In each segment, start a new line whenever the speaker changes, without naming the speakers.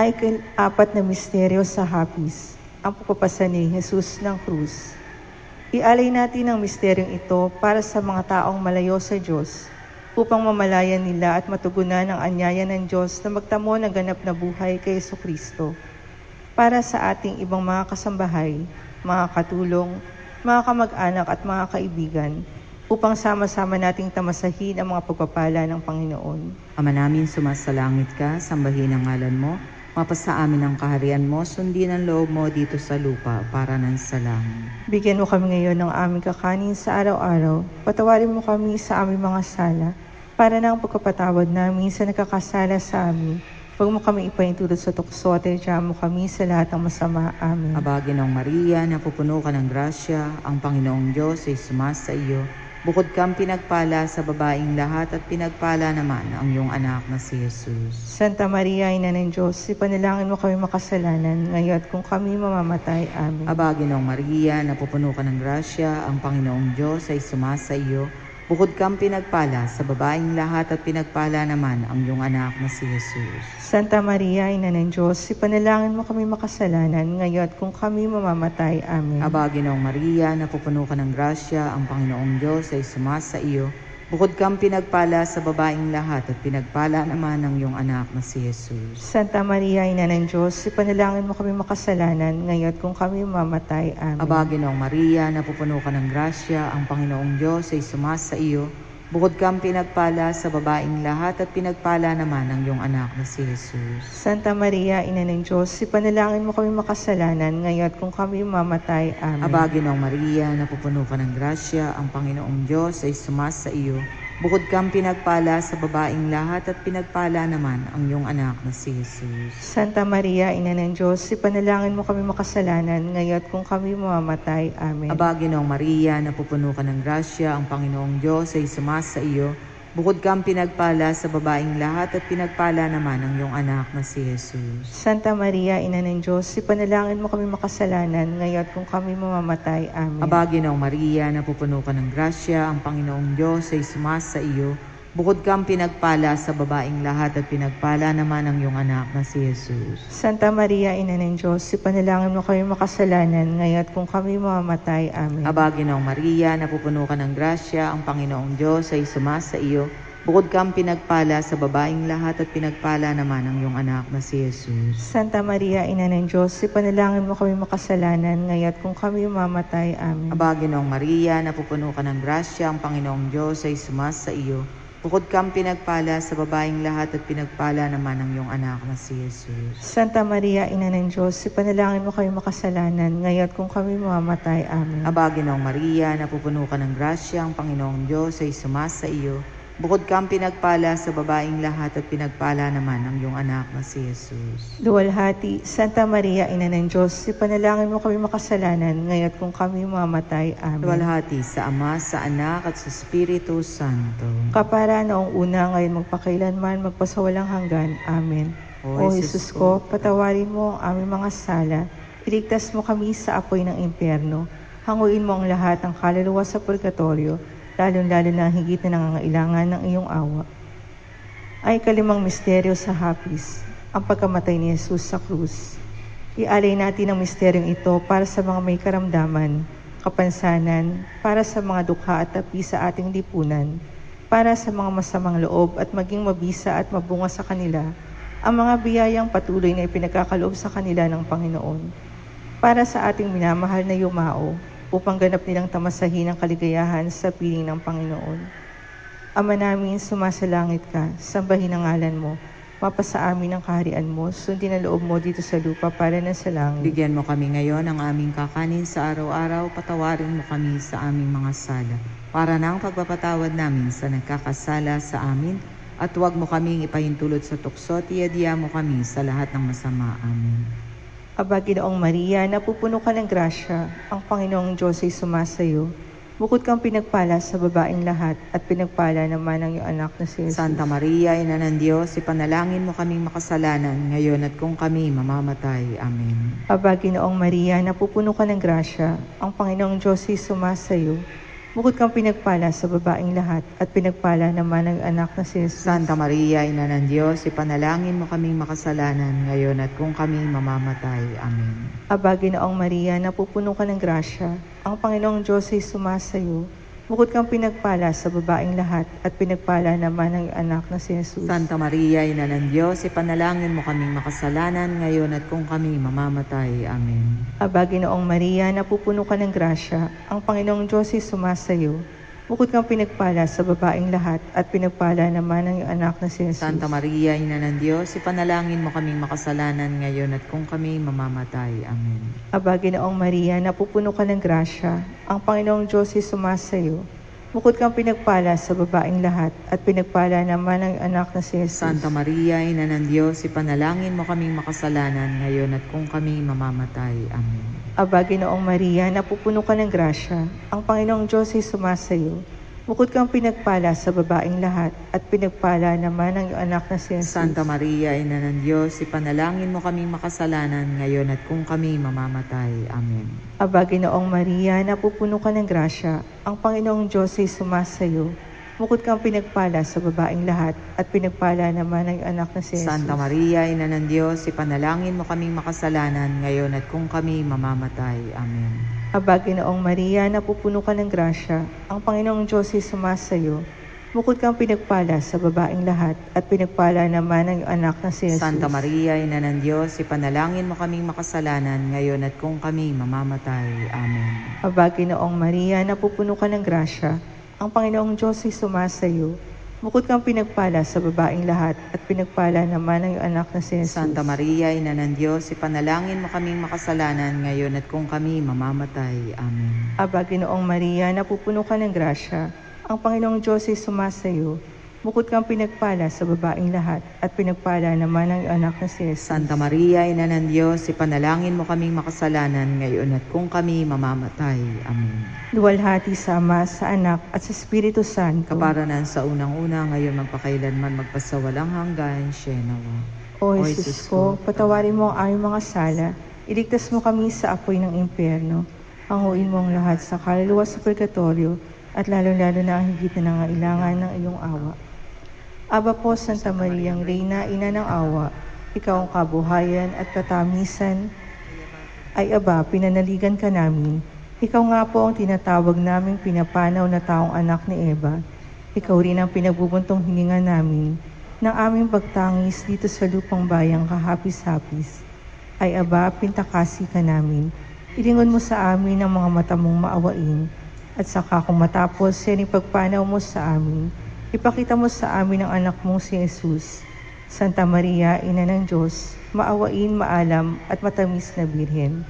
Apat na misteryo sa hapis, ang pagpapasa ni Jesus ng krus. Ialay natin ang misteryong ito para sa mga taong malayo sa Diyos, upang mamalayan nila at matugunan ang anyaya ng Diyos na magtamo ng ganap na buhay kay Jesucristo. Para sa ating ibang mga kasambahay, mga katulong, mga kamag-anak at mga kaibigan, upang sama-sama nating tamasahin ang mga pagpapala ng Panginoon.
Ama namin, sumasalangit ka, sambahin ang ngalan mo. Mapasa amin ang kaharian mo, sundin ang loob mo dito sa lupa para ng sa langit.
Bigyan mo kami ngayon ng aming kakanin sa araw-araw. Patawarin mo kami sa aming mga sala, para na ang pagkapatawad namin sa nakakasala sa amin. Huwag mo kami ipahintulot sa tukso at iradyan mo kami sa lahat ng masama. Amen.
Aba, Ginoong Maria, napupuno ka ng grasya, ang Panginoong Diyos ay sumasa iyo. Bukod kang pinagpala sa babaing lahat at pinagpala naman ang iyong anak na si Jesus.
Santa Maria, Ina ng Diyos, ipanalangin mo kami makasalanan, ngayon at kung kami mamamatay. Amen.
Aba, Ginoong Maria, napupuno ka ng grasya, ang Panginoong Diyos ay sumasa iyo. Bukod kang pinagpala sa babaing lahat at pinagpala naman ang iyong anak na si Jesus.
Santa Maria, Ina ng Diyos, ipanalangin mo kami makasalanan, ngayon at kung kami mamamatay. Amen.
Aba, Ginoong Maria, napupuno ka ng grasya, ang Panginoong Diyos ay sumasa iyo. Bukod kang pinagpala sa babaing lahat at pinagpala naman ang iyong anak na si Jesus.
Santa Maria, Ina ng Diyos, ipanalangin mo kami makasalanan, ngayon at kung kami mamamatay. Amen.
Aba, Ginoong Maria, napupuno ka ng grasya, ang Panginoong Diyos ay sumasa iyo. Bukod kang pinagpala sa babaing lahat at pinagpala naman ang iyong anak na si Jesus.
Santa Maria, Ina ng Diyos, ipanalangin mo kami makasalanan, ngayon at kung kami mamamatay. Amen.
Aba, Ginoong Maria, napupuno ka ng grasya, ang Panginoong Diyos ay sumasa iyo. Bukod kang pinagpala sa babaing lahat at pinagpala naman ang iyong anak na si Jesus.
Santa Maria, Ina ng Diyos, ipanalangin mo kami makasalanan, ngayon at kung kami mamamatay. Amen.
Aba, Ginoong Maria, napupuno ka ng grasya, ang Panginoong Diyos ay sumasa iyo. Bukod kang pinagpala sa babaing lahat at pinagpala naman ang iyong anak na si Jesus.
Santa Maria, Ina ng Diyos, ipanalangin mo kami makasalanan, ngayon at kung kami mamamatay. Amen.
Aba, Ginoong Maria, napupuno ka ng grasya, ang Panginoong Diyos ay sumasa iyo. Bukod kang pinagpala sa babaing lahat at pinagpala naman ang iyong anak na si Jesus.
Santa Maria, Ina ng Diyos, ipanalangin mo kami makasalanan, ngayon at kung kami mamamatay. Amen.
Aba, Ginoong Maria, napupuno ka ng grasya, ang Panginoong Diyos ay sumasa iyo. Bukod kang pinagpala sa babaing lahat at pinagpala naman ang iyong anak na si Jesus.
Santa Maria, Ina ng Diyos, ipanalangin mo kami makasalanan, ngayon at kung kami mamamatay. Amen.
Aba, Ginoong Maria, napupuno ka ng grasya, ang Panginoong Diyos ay sumasa iyo. Bukod kang pinagpala sa babaing lahat at pinagpala naman ang iyong anak na si Jesus.
Santa Maria, Ina ng Diyos, ipanalangin mo kami makasalanan, ngayon at kung kami mamamatay. Amen.
Aba, Ginoong Maria, napupuno ka ng grasya, ang Panginoong Diyos ay sumasa iyo. Bukod kang pinagpala sa babaing lahat at pinagpala naman ang iyong anak na si Jesus.
Luwalhati, Santa Maria, Ina ng Diyos, ipanalangin mo kami makasalanan, ngayon at kung kami mamamatay. Amen.
Luwalhati sa Ama, sa Anak at sa Espiritu Santo.
Kapara noong una, ngayon magpakailanman, magpasawalang hanggan. Amen. O Jesus ko, patawarin mo ang aming mga sala, iligtas mo kami sa apoy ng impyerno, hanguin mo ang lahat ng kaluluwa sa purgatorio, lalo-lalo na higit na nangangailangan ng iyong awa. Ay kalimang misteryo sa hapis, ang pagkamatay ni Jesus sa krus. Ialay natin ang misteryong ito para sa mga may karamdaman, kapansanan, para sa mga dukha at tapi sa ating lipunan, para sa mga masamang loob at maging mabisa at mabunga sa kanila, ang mga biyayang patuloy na ipinagkakaloob sa kanila ng Panginoon, para sa ating minamahal na yumao, upang ganap nilang tamasahin ang kaligayahan sa piling ng Panginoon. Ama namin, sumasalangit ka, sambahin ang ngalan mo, mapasa amin ang kaharian mo, sundin ang loob mo dito sa lupa para na sa langit.
Bigyan mo kami ngayon ng aming kakanin sa araw-araw, patawarin mo kami sa aming mga sala, para na ang pagpapatawad namin sa nagkakasala sa amin, at huwag mo kaming ipahintulot sa tukso, at iadya mo kami sa lahat ng masama. Amen.
Aba, Ginoong Maria, napupuno ka ng grasya, ang Panginoong Diyos ay sumasayo. Bukod kang pinagpala sa babaeng lahat at pinagpala naman ang iyong anak na si Jesus.
Santa Maria, Ina ng Diyos, ipanalangin mo kaming makasalanan, ngayon at kung kami mamamatay. Amen.
Aba, Ginoong Maria, napupuno ka ng grasya, ang Panginoong Diyos ay sumasayo. Bukod kang pinagpala sa babaeng lahat, at pinagpala naman ang anak na si Jesus.
Santa Maria, Ina ng Diyos, ipanalangin mo kaming makasalanan, ngayon at kung kami mamamatay. Amen.
Aba, Ginoong Maria, napupuno ka ng grasya. Ang Panginoong Diyos ay sumasayo. Bukod kang pinagpala sa babaeng lahat, at pinagpala naman ang anak na si Jesus.
Santa Maria, Ina ng Diyos, ipanalangin mo kaming makasalanan, ngayon at kung kami mamamatay. Amen.
Aba, Ginoong Maria, napupuno ka ng grasya. Ang Panginoong Diyos ay sumasayo. Bukod kang pinagpala sa babaeng lahat, at pinagpala naman ang anak na si Jesus.
Santa Maria, Ina ng Diyos, ipanalangin mo kaming makasalanan, ngayon at kung kami mamamatay. Amen.
Aba, Ginoong Maria, napupuno ka ng grasya. Ang Panginoong Diyos ay sumasayo. Bukod kang pinagpala sa babaeng lahat, at pinagpala naman ang anak na si Jesus.
Santa Maria, Ina ng Diyos, ipanalangin mo kaming makasalanan, ngayon at kung kami mamamatay. Amen.
Aba, Ginoong Maria, napupuno ka ng grasya. Ang Panginoong Diyos ay sumasayo. Bukod kang pinagpala sa babaeng lahat, at pinagpala naman ang anak na si Jesus.
Santa Maria, Ina ng Diyos, ipanalangin mo kaming makasalanan, ngayon at kung kami mamamatay. Amen.
Aba, Ginoong Maria, napupuno ka ng grasya. Ang Panginoong Diyos ay sumasayo. Bukod kang pinagpala sa babaeng lahat, at pinagpala naman ang anak na si Jesus.
Santa Maria, Ina ng Diyos, ipanalangin mo kaming makasalanan, ngayon at kung kami mamamatay. Amen.
Aba, Ginoong Maria, napupuno ka ng grasya. Ang Panginoong Diyos ay sumasayo. Bukod kang pinagpala sa babaeng lahat, at pinagpala naman ang anak na si Jesus.
Santa Maria, Ina ng Diyos, ipanalangin mo kaming makasalanan, ngayon at kung kami mamamatay. Amen.
Aba, Ginoong Maria, napupuno ka ng grasya. Ang Panginoong Diyos ay sumasayo. Bukod kang pinagpala sa babaeng lahat, at pinagpala naman ang anak na si Jesus.
Santa Maria, Ina ng Diyos, ipanalangin mo kaming makasalanan, ngayon at kung kami mamamatay. Amen.
Aba, Ginoong Maria, napupuno ka ng grasya. Ang Panginoong Diyos ay sumasayo. Bukod kang pinagpala sa babaeng lahat, at pinagpala naman ang anak na si Jesus.
Santa Maria, Ina ng Diyos, ipanalangin mo kaming makasalanan, ngayon at kung kami mamamatay. Amen.
Luwalhati sa Ama, sa Anak, at sa Espiritu Santo.
Kaparanan sa unang-una, ngayon magpakailanman, magpasawalang hanggan. Shenawa.
O Jesus ko, patawarin mo ang aming mga sala. Iligtas mo kami sa apoy ng impyerno. Hanguin mo ang lahat sa kaluluwa sa purgatorio, at lalo-lalo na ang higit na nangailangan ng iyong awa. Aba po, Santa Maria, ang Reyna, Ina ng awa, ikaw ang kabuhayan at katamisan. Ay aba, pinanaligan ka namin. Ikaw nga po ang tinatawag naming pinapanaw na taong anak ni Eva. Ikaw rin ang pinagbubuntong hininga namin ng aming pagtangis dito sa lupang bayang kahapis-hapis. Ay aba, pintakasi ka namin. Ilingon mo sa amin ang mga mata mong maawain. At saka kung matapos yan ipagpanaw mo sa amin, ipakita mo sa amin ang anak mong si Jesus. Santa Maria, Ina ng Diyos, maawain, maalam at matamis na Birhen.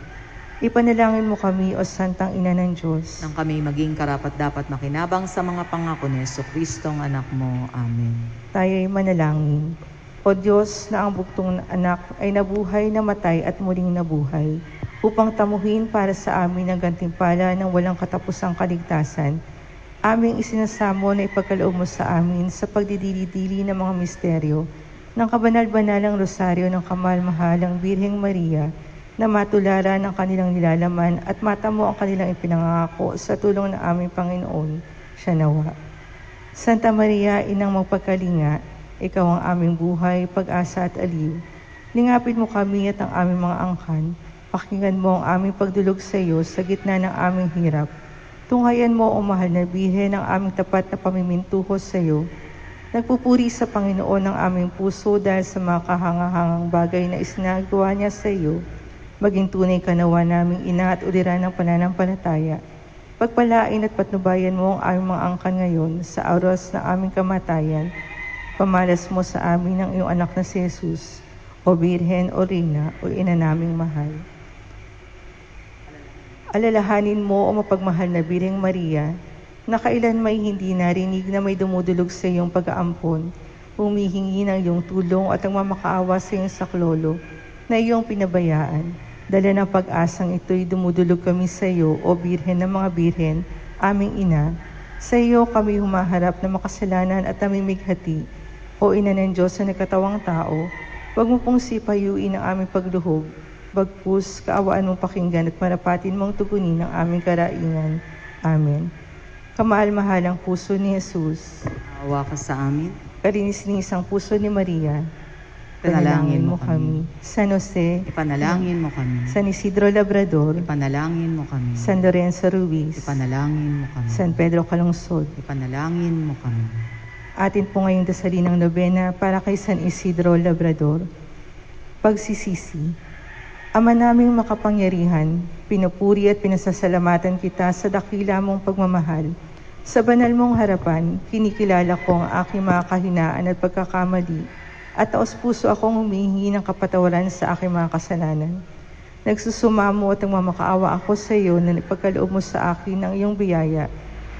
Ipanalangin mo kami, O Santang Ina ng Diyos,
Nang kami maging karapat-dapat makinabang sa mga pangako ni Jesucristong anak mo. Amen.
tayo'y manalangin. O Diyos, na ang buktong anak ay nabuhay, namatay at muling nabuhay, upang tamuhin para sa amin ang gantimpala ng walang katapusang kaligtasan, aming isinasamo na ipagkaloob mo sa amin sa pagdidili-dili ng mga misteryo ng kabanal-banalang rosaryo ng kamahal-mahalang Birheng Maria, na matularan ng kanilang nilalaman at matamo ang kanilang ipinangako sa tulong ng aming Panginoon, siya nawa. Santa Maria, Inang magpagkalinga, ikaw ang aming buhay, pag-asa at aliw. Lingapin mo kami at ang aming mga angkan. Pakinggan mo ang aming pagdulog sa iyo sa gitna ng aming hirap. Tunghayan mo, O mahal na Birhen, ang aming tapat na pamimintuho sa iyo. Nagpupuri sa Panginoon ng aming puso dahil sa mga kahangahangang bagay na isinagawa niya sa iyo. Maging tunay ka nawa naming ina at uliran ng pananampalataya. Pagpalain at patnubayan mo ang aming mga angkan ngayon sa oras ng aming kamatayan. Pamalas mo sa amin ang iyong anak na si Jesus, O Birhen, O Reyna, O Ina naming mahal. Alalahanin mo, O mapagmahal na Birheng Maria, na kailan may hindi narinig na may dumudulog sa iyong pag-aampon, humihingi ng iyong tulong at ang mamakaawa sa iyong saklolo na iyong pinabayaan. Dala ng pag-asang ito'y dumudulog kami sa iyo, O Birhen ng mga Birhen, aming ina. Sa iyo kami humaharap na makasalanan at namimighati, O Ina ng Diyos na nagkatawang tao. Huwag mo pong sipayuin ang aming pagluhog, bagkus kaawaan mong pakinggan at marapatin mong tugunin ang aming karaingan. Amen. kamahal-mahalang puso ni Jesus,
Maawa ka sa amin.
kalinis-linisang puso ni Maria,
Panalangin mo kami.
San Jose,
Ipanalangin mo kami.
San Isidro Labrador,
Ipanalangin mo kami.
San Lorenzo Ruiz,
Ipanalangin mo kami.
San Pedro Calungsod.
Ipanalangin mo kami.
Atin po ngayong dasalin ng nobena para kay San Isidro Labrador. Pagsisisi. Ama naming makapangyarihan, pinupuri at pinasasalamatan kita sa dakila mong pagmamahal. Sa banal mong harapan, kinikilala ko ang aking mga kahinaan at pagkakamali, at taos puso akong humihingi ng kapatawaran sa aking mga kasalanan. Nagsusumamo at nagmamakaawa ako sa iyo na ipagkaloob mo sa akin ang iyong biyaya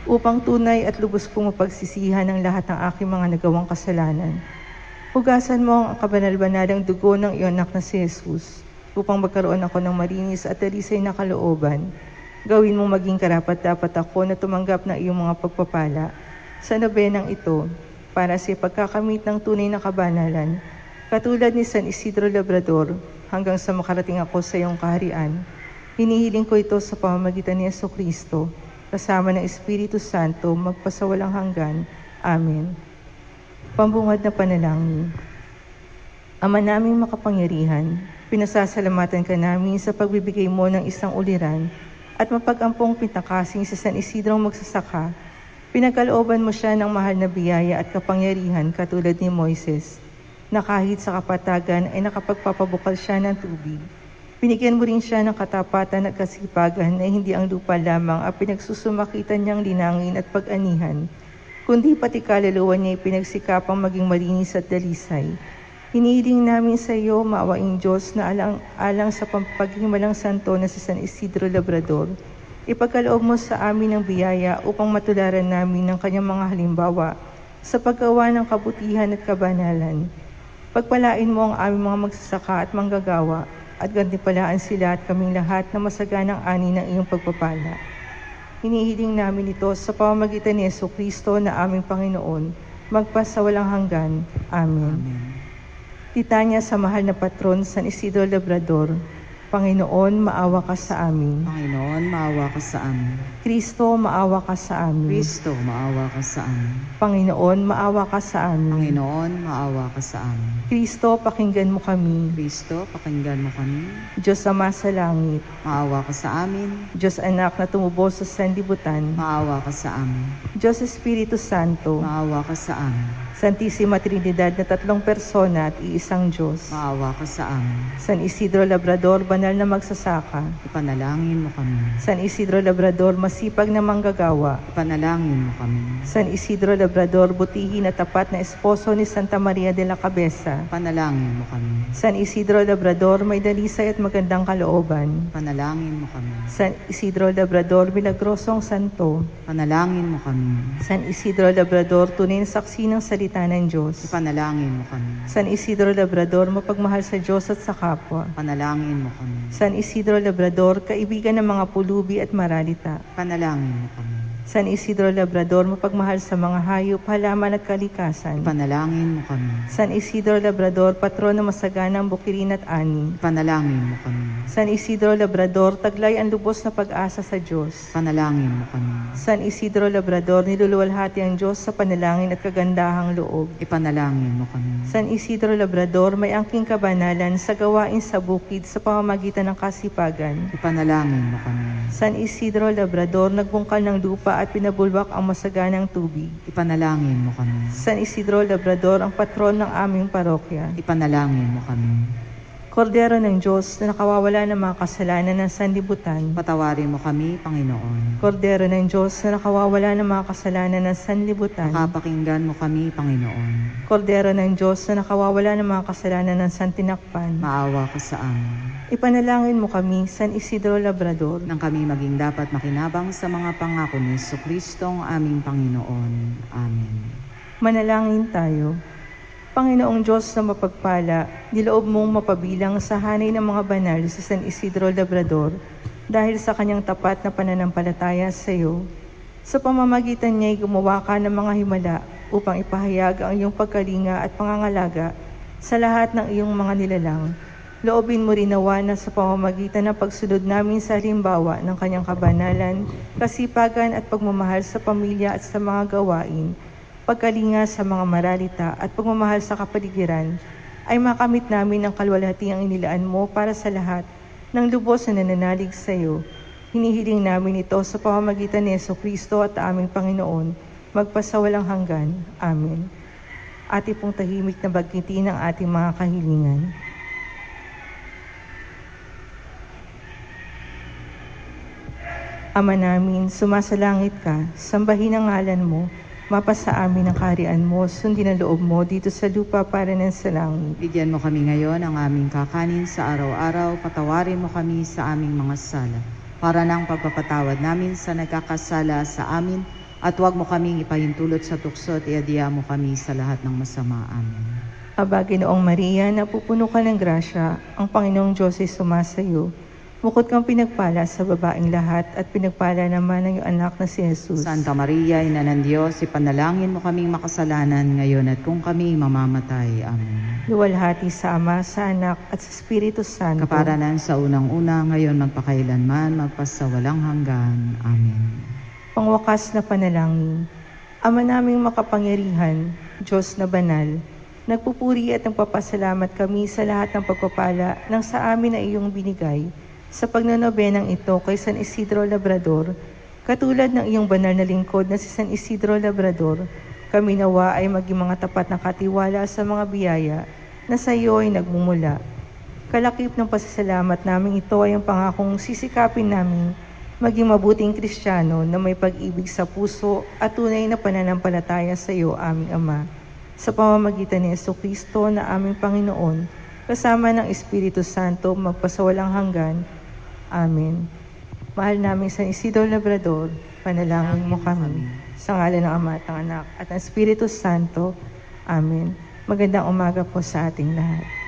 upang tunay at lubos kong mapagsisihan ang lahat ng aking mga nagawang kasalanan. Hugasan mo ang kabanal-banalang dugo ng iyong anak na si Jesus upang magkaroon ako ng marinis at dalisay na kalooban. Gawin mong maging karapat-dapat ako na tumanggap ng iyong mga pagpapala sa nobenang ito para sa pagkakamit ng tunay na kabanalan, katulad ni San Isidro Labrador, hanggang sa makarating ako sa iyong kaharian. Hinihiling ko ito sa pamamagitan ni Jesucristo, kasama ng Espiritu Santo, magpasawalang hanggan. Amen. Pambungad na panalangin. Ama naming makapangyarihan, pinasasalamatan ka namin sa pagbibigay mo ng isang uliran at mapag-ampong pintakasing sa San Isidrong magsasaka. Pinagkalooban mo siya ng mahal na biyaya at kapangyarihan katulad ni Moises, na kahit sa kapatagan ay nakapagpapabukal siya ng tubig. Binigyan mo rin siya ng katapatan at kasipagan na hindi ang lupa lamang ang pinagsusumakitan niyang linangin at pag-anihan, kundi pati kaluluwa niya ay pinagsikapang maging malinis at dalisay. Hinihiling namin sa iyo, maawaing Diyos, na alang sa paghimalang santo na si San Isidro Labrador, ipagkaloob mo sa amin ang biyaya upang matularan namin ng kanyang mga halimbawa sa paggawa ng kabutihan at kabanalan. Pagpalain mo ang aming mga magsasaka at manggagawa at gantimpalaan sila at kaming lahat na masaganang ani ng iyong pagpapala. Hinihiling namin ito sa pamamagitan ni Jesucristo na aming Panginoon, magpasawalang hanggan. Amen.
Amen.
Litanya sa mahal na patron San Isidro Labrador. Panginoon, maawa ka sa amin.
Panginoon, maawa ka sa amin.
Kristo, maawa ka sa amin.
Kristo, maawa ka sa amin.
Panginoon, maawa ka sa amin.
Panginoon, maawa ka sa amin.
Kristo, pakinggan mo kami.
Kristo, pakinggan mo kami.
Diyos Ama sa langit,
Maawa ka sa amin.
Diyos Anak na tumubos sa sanlibutan,
Maawa ka sa amin.
Diyos Espiritu Santo,
Maawa ka sa amin.
Santisima Trinidad na tatlong persona at iisang Diyos.
Maawa ka sa amin.
San Isidro Labrador, banal na magsasaka.
Ipanalangin mo kami.
San Isidro Labrador, masipag na manggagawa.
Ipanalangin mo kami.
San Isidro Labrador, butihin at tapat na esposo ni Santa Maria de la Cabeza.
Ipanalangin mo kami.
San Isidro Labrador, may dalisay at magandang kalooban.
Ipanalangin mo kami.
San Isidro Labrador, milagrosong santo.
Ipanalangin mo kami.
San Isidro Labrador, tunay na saksi ng salita ng Diyos.
Ipanalangin mo kami.
San Isidro Labrador, mapagmahal sa Diyos at sa kapwa.
Ipanalangin mo kami.
San Isidro Labrador, kaibigan ng mga pulubi at maralita.
Ipanalangin mo kami.
San Isidro Labrador, mapagmahal sa mga hayop, halaman at kalikasan.
Ipanalangin mo kami.
San Isidro Labrador, patron ng masaganang bukirin at ani.
Ipanalangin mo kami.
San Isidro Labrador, taglay ang lubos na pag-asa sa Diyos.
Ipanalangin mo kami.
San Isidro Labrador, niluluwalhati ang Diyos sa panalangin at kagandahang loob.
Ipanalangin mo kami.
San Isidro Labrador, may angking kabanalan sa gawain sa bukid sa pamamagitan ng kasipagan.
Ipanalangin mo kami.
San Isidro Labrador, nagbungkal ng lupa at pinabulwak ang masaganang tubig.
Ipanalangin mo kami.
San Isidro Labrador, ang patron ng aming parokya.
Ipanalangin mo kami.
Kordero ng Diyos na nakawawala ng mga kasalanan ng sanlibutan.
Patawarin mo kami, Panginoon.
Kordero ng Diyos na nakawawala ng mga kasalanan ng sanlibutan.
Makapakinggan mo kami, Panginoon.
Kordero ng Diyos na nakawawala ng mga kasalanan ng santinakpan.
Maawa ka sa amin.
Ipanalangin mo kami, San Isidro Labrador,
Nang kami maging dapat makinabang sa mga pangako ni Jesucristo ang aming Panginoon. Amen.
manalangin tayo. Panginoong Diyos na mapagpala, niloob mong mapabilang sa hanay ng mga banal si San Isidro Labrador dahil sa kanyang tapat na pananampalataya sa iyo. Sa pamamagitan niya ay gumawa ka ng mga himala upang ipahayag ang iyong pagkalinga at pangangalaga sa lahat ng iyong mga nilalang. Loobin mo rin nawa na sa pamamagitan ng pagsunod namin sa halimbawa ng kanyang kabanalan, kasipagan at pagmamahal sa pamilya at sa mga gawain, pagkalinga sa mga maralita at pagmamahal sa kapaligiran, ay makamit namin ang kalwalhatiang inilaan mo para sa lahat ng lubos na nananalig sa iyo. Hinihiling namin ito sa pamamagitan ni Jesucristo at aming Panginoon, magpasawalang hanggan. Amen. Ati pong tahimik na banggitin ang ating mga kahilingan. Ama namin, sumasalangit ka, sambahin ang ngalan mo, mapasa amin ang kaharian mo, sundin ang loob mo dito sa lupa para ng sa langit.
Bigyan mo kami ngayon ang aming kakanin sa araw-araw, patawarin mo kami sa aming mga sala, para ng pagpapatawad namin sa nagkakasala sa amin, at huwag mo kaming ipahintulot sa tukso at iadya mo kami sa lahat ng masama. Amen.
Aba, Ginoong Maria, napupuno ka ng grasya, ang Panginoong Diyos ay sumasayo. Bukod kang pinagpala sa babaeng lahat at pinagpala naman ang iyong anak na si Jesus.
Santa Maria, Ina ng Diyos, ipanalangin mo kaming makasalanan ngayon at kung kami mamamatay. Amen.
Luwalhati sa Ama, sa Anak at sa Espiritu Santo.
Kaparanan sa unang-una, ngayon magpakailanman, magpasawalang hanggan. Amen.
Pangwakas na panalangin. Ama naming makapangyarihan, Diyos na banal, nagpupuri at nagpapasalamat kami sa lahat ng pagpapala ng sa amin na iyong binigay sa pagnonobenang ito kay San Isidro Labrador. Katulad ng iyong banal na lingkod na si San Isidro Labrador, kami nawa ay maging mga tapat na katiwala sa mga biyaya na sa iyo ay nagmumula. Kalakip ng pasasalamat namin ito ay ang pangakong sisikapin namin maging mabuting Kristiyano na may pag-ibig sa puso at tunay na pananampalataya sa iyo, aming Ama. Sa pamamagitan ni Jesucristo na aming Panginoon, kasama ng Espiritu Santo, magpasawalang hanggan. Amen. Mahal namin San Isidro Labrador, panalangin mo kami. Sa ngalan ng Ama at ng Anak at ng Espiritu Santo. Amen. Magandang umaga po sa ating lahat.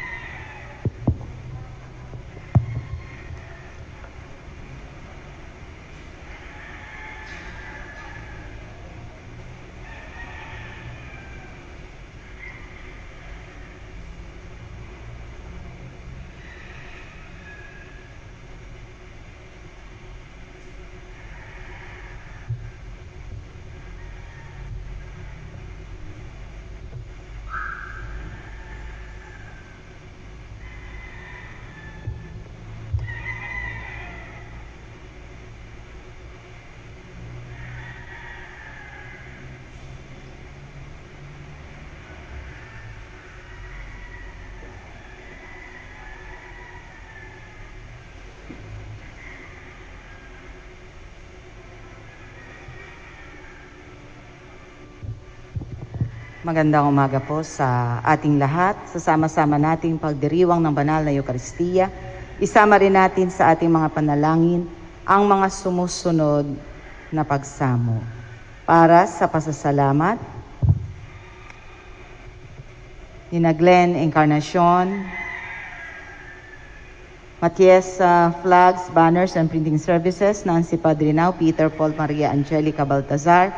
Magandang umaga po sa ating lahat. Sasama-sama nating pagdiriwang ng banal na Eucharistia. Isama rin natin sa ating mga panalangin ang mga sumusunod na pagsamo. Para sa pasasalamat, nina Glenn Encarnacion, Matias Flags, Banners and Printing Services, Nancy Padrinao, Peter Paul Maria Angelica Baltazar,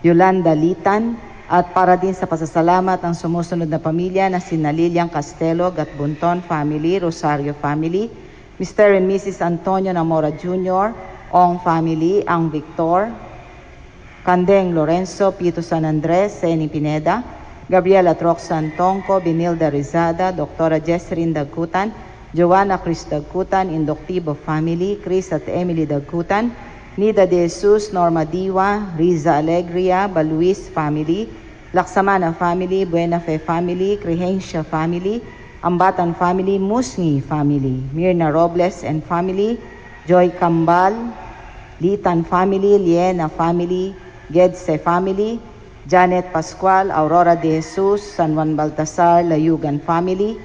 Yolanda Litan, at para din sa pasasalamat ang sumusunod na pamilya na sina Lilian Castelo, Gatbunton family, Rosario family, Mr. and Mrs. Antonio Namora Jr., Ong family, Ang Victor, Kandeng Lorenzo, Pito San Andres, Seni Pineda, Gabriela Troxan Tongco, Benilda Rizada, Dr. Jesserin Dagkutan, Joanna Chris Dagkutan, Indoctivo family, Chris at Emily Dagkutan, Nida de Jesus, Norma Diwa, Riza Alegria, Baluis family, Laksamana family, Buena Fe family, Crihencia family, Ambatan family, Musngi family, Mirna Robles and family, Joy Kambal, Litan family, Liena family, Gedse family, Janet Pascual, Aurora de Jesus, San Juan Baltasar, Layugan family.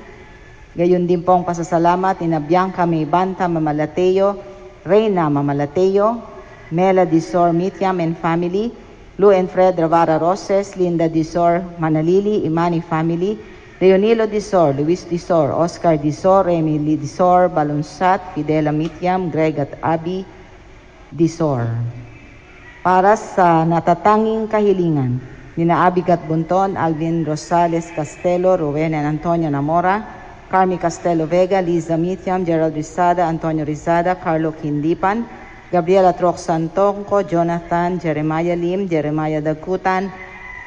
Gayon din pong pasasalamat ina Bianca Maybanta Mamalateo, Reyna Mamalateo, Mela Disor Mithiam and family, Lou and Fred Ravara Roses, Linda Disor Manalili, Imani family, Leonilo Disor, Luis Disor, Oscar Disor, Emily Disor, Balunsat, Fidela Mithiam, Greg at Abby Disor. Para sa natatanging kahilingan, nina Abby Gatbunton, Alvin Rosales Castelo, Rowena and Antonio Namora, Carmi Castelo Vega, Liza Mitiam, Gerald Rizada, Antonio Rizada, Carlo Quindipan, Gabriela Troc Santongco, Jonathan, Jeremiah Lim, Jeremiah Dagkutan,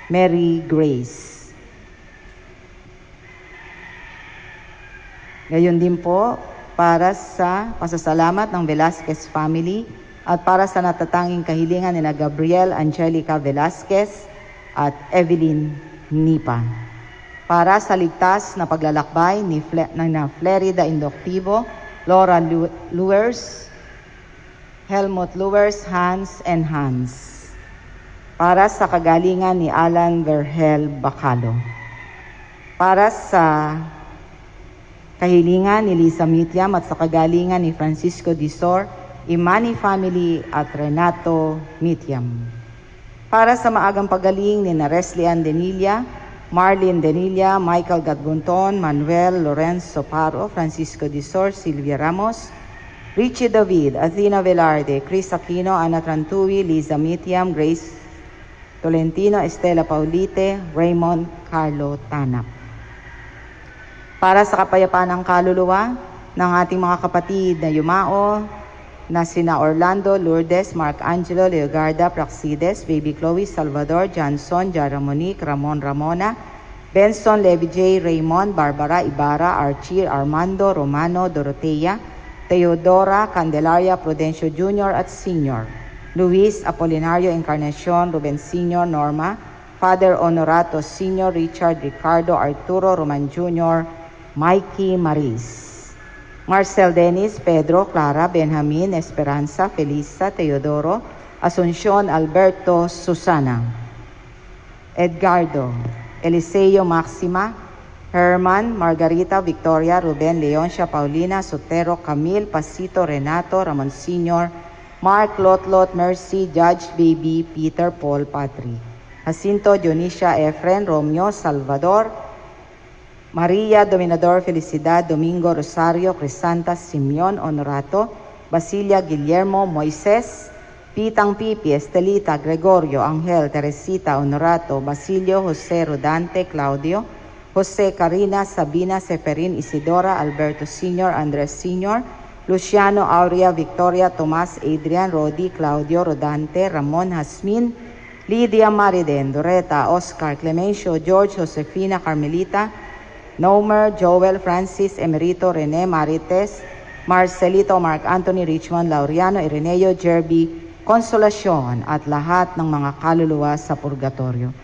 Mary Grace. Gayon din po para sa pasasalamat ng Velasquez family at para sa natatanging kahilingan ni na Gabriel Angelica Velasquez at Evelyn Nipa. Para sa ligtas na paglalakbay ni Flerida Indoctivo, Laura Luers, Helmut Luers, Hans and Hans. Para sa kagalingan ni Alan Verhel Bacalo. Para sa kahilingan ni Lisa Mitiam at sa kagalingan ni Francisco Disor, Imani family at Renato Mitiam. Para sa maagang pagaling ni na Reslian Denilla, Marlene Denilla, Michael Gatbunton, Manuel Lorenzo Paro, Francisco Disor, Silvia Ramos, Richie David, Athena Velarde, Chris Aquino, Ana Trantui, Liza Mitiam, Grace Tolentino, Estela Paulite, Raymond Carlo Tanak. Para sa kapayapaan ng kaluluwa ng ating mga kapatid na yumao na sina Orlando, Lourdes, Mark Angelo, Leogarda, Praxides, Baby Chloe, Salvador, Johnson, Jara Monique, Ramon Ramona, Benson, Levi J, Raymond, Barbara, Ibarra, Archie, Armando, Romano, Dorotea, Teodora, Candelaria, Prudencio Jr. at Sr., Luis, Apolinario, Encarnacion, Ruben Sr., Norma, Father Honorato Sr., Richard, Ricardo, Arturo, Roman Jr., Mikey Maris, Marcel Dennis, Pedro, Clara, Benjamin, Esperanza, Felisa, Teodoro, Asuncion, Alberto, Susana, Edgardo, Eliseo, Maxima, Herman, Margarita, Victoria, Ruben, Leoncia, Paulina, Sotero, Camille, Pasito, Renato, Ramon Sr., Mark, Lotlot, Mercy, Judge, Baby, Peter, Paul, Patrick, Jacinto, Dionisia, Efren, Romeo, Salvador, Maria, Dominador, Felicidad, Domingo, Rosario, Crisanta, Simeon, Honorato, Basilia, Guillermo, Moises, Pitang Pipi, Estelita, Gregorio, Angel, Teresita, Honorato, Basilio, Jose, Rodante, Claudio, Jose, Karina, Sabina, Seferin, Isidora, Alberto Sr., Andres Sr., Luciano, Aurea, Victoria, Tomas, Adrian, Rodi, Claudio, Rodante, Ramon, Hasmin, Lydia, Mariden, Doreta, Oscar, Clemencio, George, Josefina, Carmelita, Nomer, Joel, Francis, Emerito, Rene, Marites, Marcelito, Mark Anthony, Richmond, Laureano, Ireneo, Jerby, Consolacion at lahat ng mga kaluluwa sa purgatorio.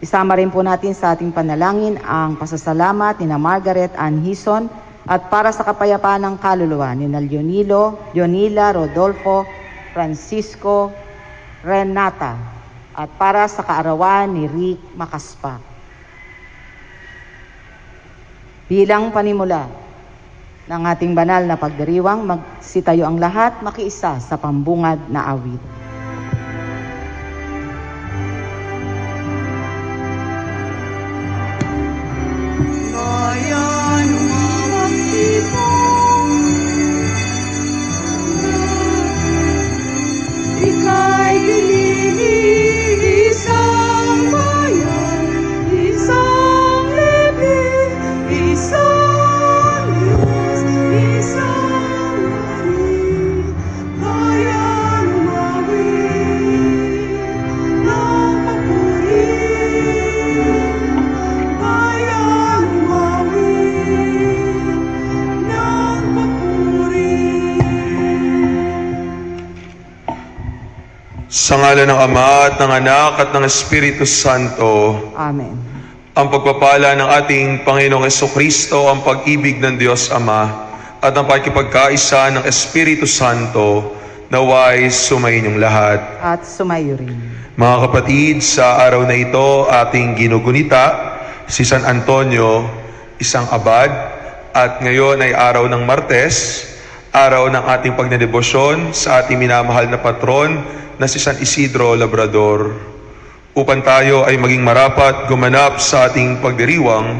Isama rin po natin sa ating panalangin ang pasasalamat ni na Margaret Ann Hison at para sa kapayapaan ng kaluluwa ni na Leonila, Rodolfo, Francisco, Renata at para sa kaarawan ni Rick Makaspak. Bilang panimula ng ating banal na pagdiriwang, magsitayo ang lahat makiisa sa pambungad na awit.
Bayan, magtipo, ika'y pinili, isang bayan, isang libing, isang Diyos, isang hari. Bayan, umawit ng papuri. Bayan, umawit ng papuri.
Sa ngalan ng Ama at ng Anak at ng Espiritu Santo,
Amen.
ang pagpapala ng ating Panginoong Jesucristo, ang pag-ibig ng Diyos Ama, at ang pakikipagkaisa ng Espiritu Santo, naway sumainyong lahat.
At sumayo rin.
Mga kapatid, sa araw na ito, ating ginugunita si San Antonio, isang abad, at ngayon ay araw ng Martes, araw ng ating pagnedebosyon sa ating minamahal na patron na si San Isidro Labrador. Upang tayo ay maging marapat gumanap sa ating pagdiriwang,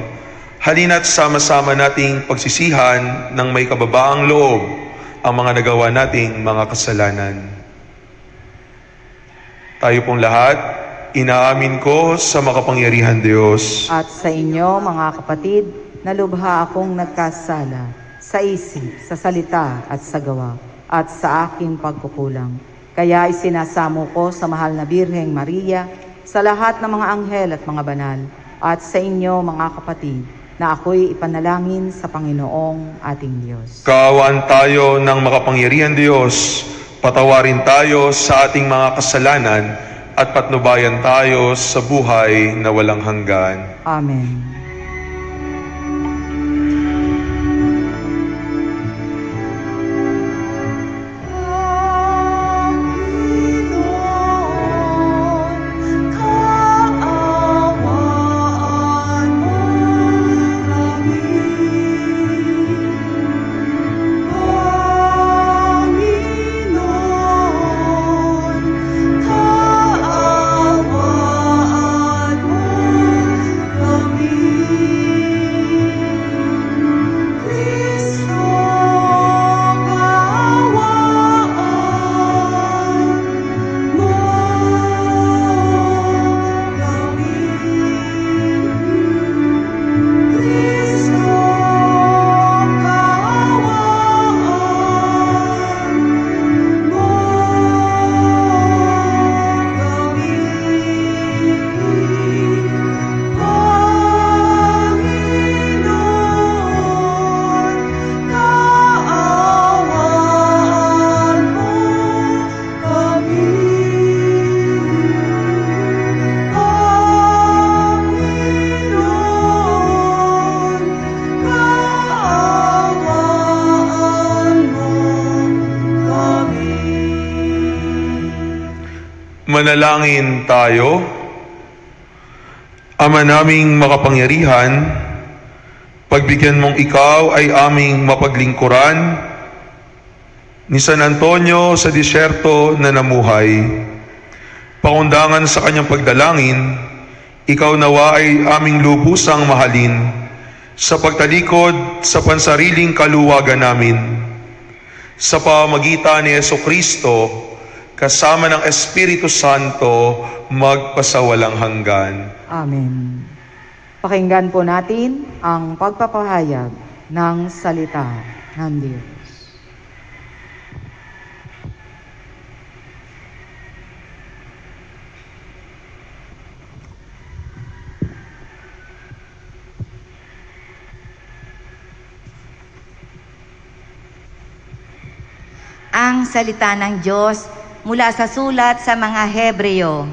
halina't sama-sama nating pagsisihan ng may kababaang loob ang mga nagawa nating mga kasalanan. Tayo pong lahat, inaamin ko sa makapangyarihan Diyos
At sa inyo, mga kapatid, nalubha akong nagkasala sa isip, sa salita at sa gawa, at sa aking pagkukulang. Kaya isinasamo ko sa mahal na Birheng Maria, sa lahat ng mga anghel at mga banal, at sa inyo mga kapatid, na ako'y ipanalangin sa Panginoong ating Diyos.
Kaawaan tayo ng makapangyarihan Diyos, patawarin tayo sa ating mga kasalanan, at patnubayan tayo sa buhay na walang hanggan.
Amen.
Manalangin tayo. Ama naming makapangyarihan, pagbigyan mong ikaw ay aming mapaglingkuran ni San Antonio sa disyerto na namuhay. Pakundangan sa kanyang pagdalangin, ikaw nawa ay aming lubusang mahalin sa pagtalikod sa pansariling kaluwagan namin. Sa pamamagitan ni Jesucristo, kasama ng Espiritu Santo, magpasawalang hanggan.
Amen. Pakinggan po natin ang pagpapahayag ng salita ng Diyos.
Ang salita ng Diyos mula sa sulat sa mga Hebreo.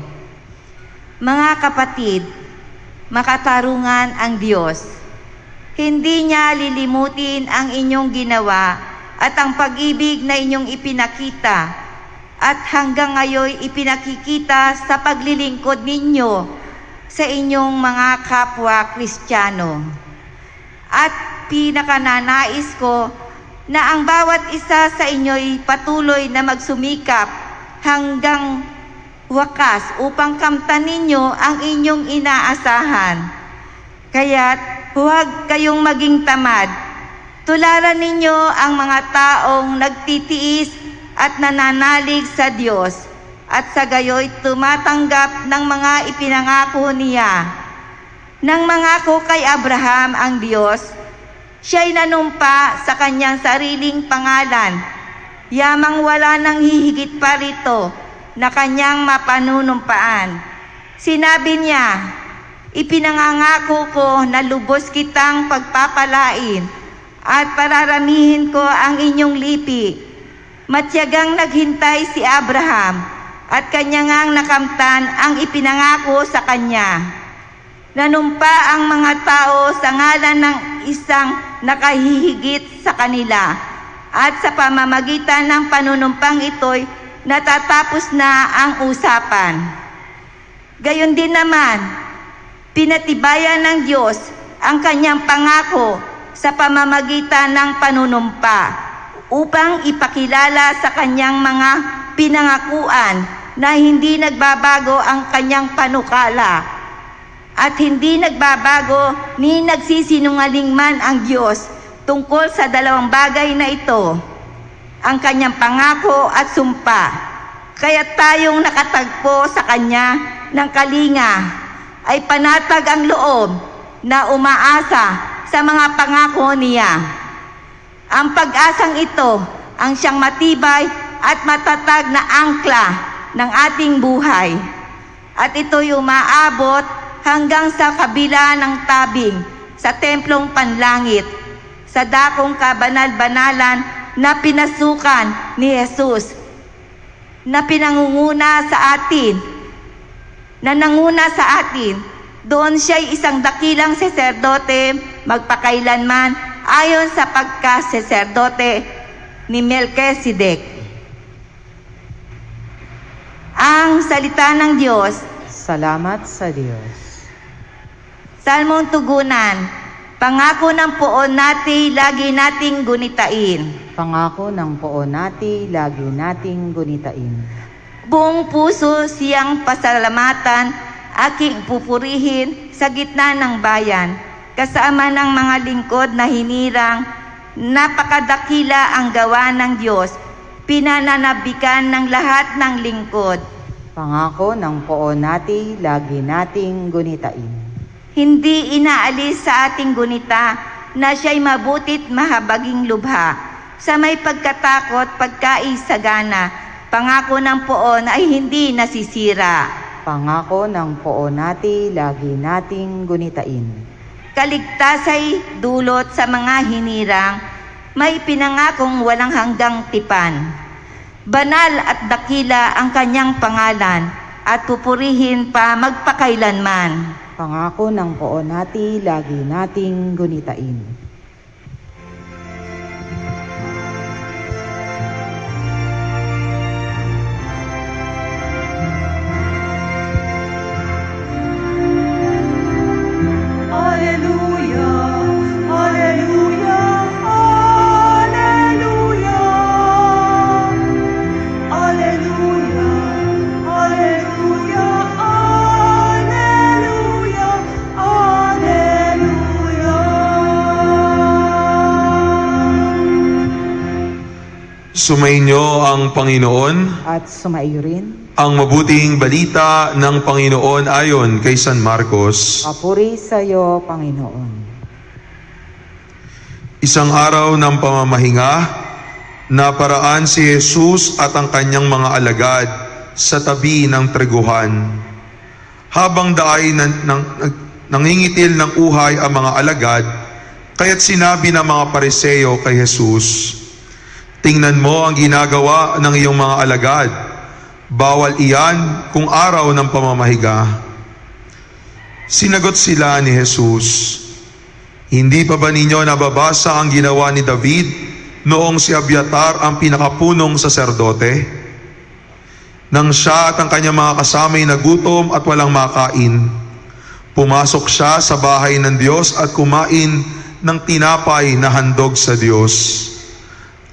Mga kapatid, makatarungan ang Diyos. Hindi niya lilimutin ang inyong ginawa at ang pag-ibig na inyong ipinakita at hanggang ngayon ipinakikita sa paglilingkod ninyo sa inyong mga kapwa Kristiyano. At pinakananais ko na ang bawat isa sa inyo'y patuloy na magsumikap hanggang wakas upang kamtan ninyo ang inyong inaasahan. Kaya't huwag kayong maging tamad. Tularan ninyo ang mga taong nagtitiis at nananalig sa Diyos at sa gayo'y tumatanggap ng mga ipinangako niya. Nang mangako kay Abraham ang Diyos, siya'y nanumpa sa kanyang sariling pangalan, yamang wala nang hihigit pa rito na kanyang mapanunumpaan. Sinabi niya, ipinangangako ko na lubos kitang pagpapalain at pararamihin ko ang inyong lipi. Matyagang naghintay si Abraham at kanya ngang nakamtan ang ipinangako sa kanya. Nanumpa ang mga tao sa ngalan ng isang nakahihigit sa kanila. At sa pamamagitan ng panunumpang ito'y natatapos na ang usapan. Gayon din naman, pinatibayan ng Diyos ang kanyang pangako sa pamamagitan ng panunumpa upang ipakilala sa kanyang mga pinangakuan na hindi nagbabago ang kanyang panukala at hindi nagbabago ni nagsisinungaling man ang Diyos tungkol sa dalawang bagay na ito, ang kanyang pangako at sumpa. Kaya tayong nakatagpo sa kanya ng kalinga ay panatag ang loob na umaasa sa mga pangako niya. Ang pag-asang ito ang siyang matibay at matatag na angkla ng ating buhay. At ito'y umaabot hanggang sa kabila ng tabing sa templong panlangit, sa dakong kabanal-banalan na pinasukan ni Jesus, na pinangunguna sa atin, na nanguna sa atin. Doon siya'y isang dakilang saserdote magpakailanman ayon sa pagkasaserdote ni Melchizedek. Ang salita ng Diyos.
Salamat sa Diyos.
Salmong tugunan. Pangako ng poon natin, lagi nating gunitain.
Pangako ng poon natin, lagi nating gunitain.
Buong puso siyang pasalamatan, aking pupurihin sa gitna ng bayan, kasama ng mga lingkod na hinirang. Napakadakila ang gawa ng Diyos, pinananabikan ng lahat ng lingkod.
Pangako ng poon natin, lagi nating gunitain.
Hindi inaalis sa ating gunita na siya'y mabutit mahabaging lubha. Sa may pagkatakot, pagkaisagana, pangako ng poon ay hindi nasisira.
Pangako ng poon natin, lagi nating gunitain.
Kaligtasay dulot sa mga hinirang, may pinangakong walang hanggang tipan. Banal at dakila ang kanyang pangalan, at pupurihin pa magpakailanman.
Pangako ng poon natin, lagi nating gunitain.
Hallelujah, hallelujah, hallelujah. Hallelujah, hallelujah, hallelujah, hallelujah.
Sumainyo ang Panginoon.
At sumaiyo rin.
Ang mabuting balita ng Panginoon ayon kay San Marcos.
Papuri sa iyo, Panginoon.
Isang araw ng pamamahinga, naparaan si Jesus at ang kanyang mga alagad sa tabi ng treguhan. Habang daay nangingitil ng uhay ang mga alagad, kaya't sinabi ng mga Pariseo kay Jesus, "Tingnan mo ang ginagawa ng iyong mga alagad. Bawal iyan kung araw ng pamamahiga." Sinagot sila ni Jesus, "Hindi pa ba ninyo nababasa ang ginawa ni David noong si Abiatar ang pinakapunong saserdote? Nang siya at ang kanyang mga kasama'y nagutom at walang makain, pumasok siya sa bahay ng Diyos at kumain ng tinapay na handog sa Diyos.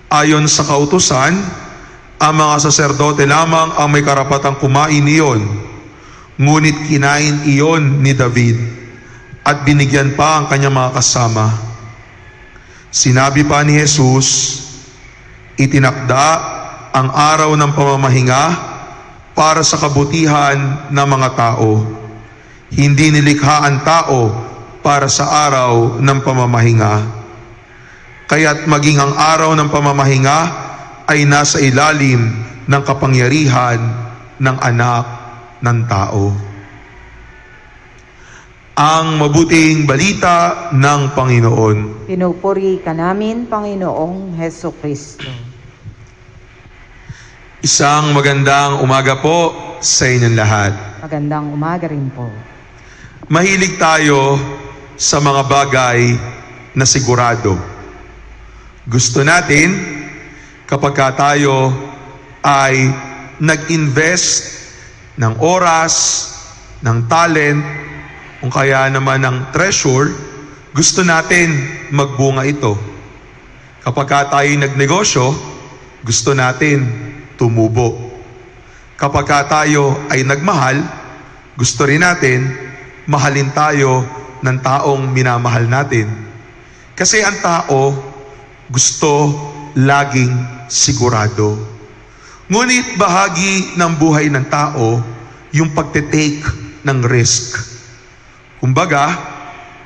Ayon sa kautusan, ang mga saserdote lamang ang may karapatang kumain iyon, ngunit kinain iyon ni David at binigyan pa ang kanyang mga kasama." Sinabi pa ni Jesus, "Itinakda ang araw ng pamamahinga para sa kabutihan ng mga tao. Hindi nilikha ang tao para sa araw ng pamamahinga. Kaya't maging ang araw ng pamamahinga ay nasa ilalim ng kapangyarihan ng anak ng tao." Ang mabuting balita ng Panginoon.
Pinupuri ka namin, Panginoong Hesukristo.
Isang magandang umaga po sa inyong lahat.
Magandang umaga rin po.
Mahilig tayo sa mga bagay na sigurado. Gusto natin kapag tayo ay nag-invest ng oras, ng talent, o kaya naman ng treasure, gusto natin magbunga ito. Kapag tayo nagnegosyo, gusto natin tumubo. Kapag tayo ay nagmahal, gusto rin natin mahalin tayo ng taong minamahal natin. Kasi ang tao gusto laging sigurado. Ngunit bahagi ng buhay ng tao yung pagte-take ng risk. Kumbaga,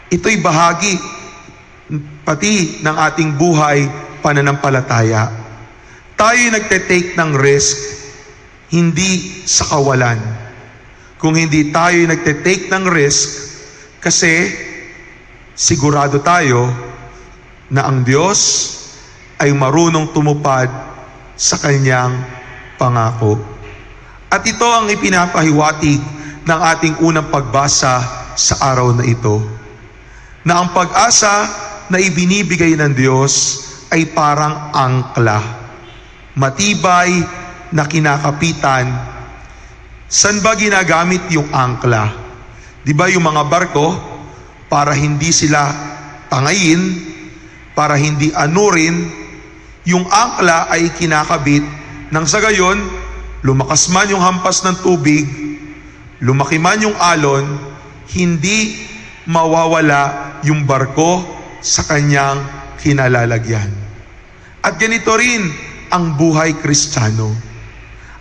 ito'y bahagi pati ng ating buhay pananampalataya. Tayo nagte-take ng risk, hindi sa kawalan. Kung hindi tayo nagte-take ng risk, kasi sigurado tayo na ang Diyos ay marunong tumupad sa kanyang pangako. At ito ang ipinapahiwatig ng ating unang pagbasa sa araw na ito, na ang pag-asa na ibinibigay ng Diyos ay parang angkla, matibay na kinakapitan. Saan ba ginagamit yung angkla? Di ba yung mga barko, para hindi sila tangayin, para hindi anurin, yung angkla ay kinakabit nang sa gayon, lumakas man yung hampas ng tubig, lumaki man yung alon, hindi mawawala yung barko sa kanyang kinalalagyan. At ganito rin ang buhay Kristiyano.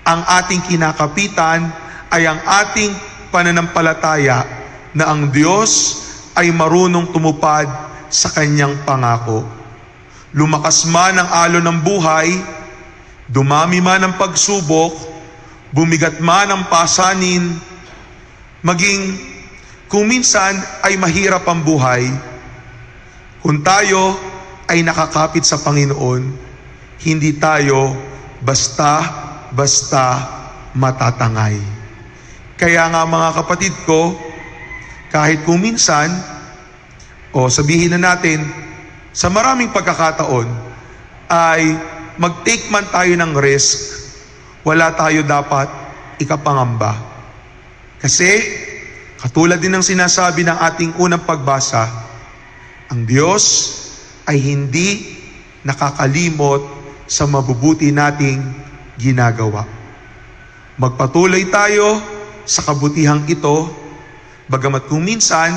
Ang ating kinakapitan ay ang ating pananampalataya na ang Diyos ay marunong tumupad sa kanyang pangako. Lumakas man ang alon ng buhay, dumami man ang pagsubok, bumigat man ang pasanin, maging kung minsan ay mahirap ang buhay, kung tayo ay nakakapit sa Panginoon, hindi tayo basta-basta matatangay. Kaya nga mga kapatid ko, kahit kung minsan, o sabihin na natin, sa maraming pagkakataon, ay mag-take man tayo ng risk, wala tayo dapat ikapangamba. Kasi, katulad din ng sinasabi ng ating unang pagbasa, ang Diyos ay hindi nakakalimot sa mabubuti nating ginagawa. Magpatuloy tayo sa kabutihang ito, bagamat kung minsan,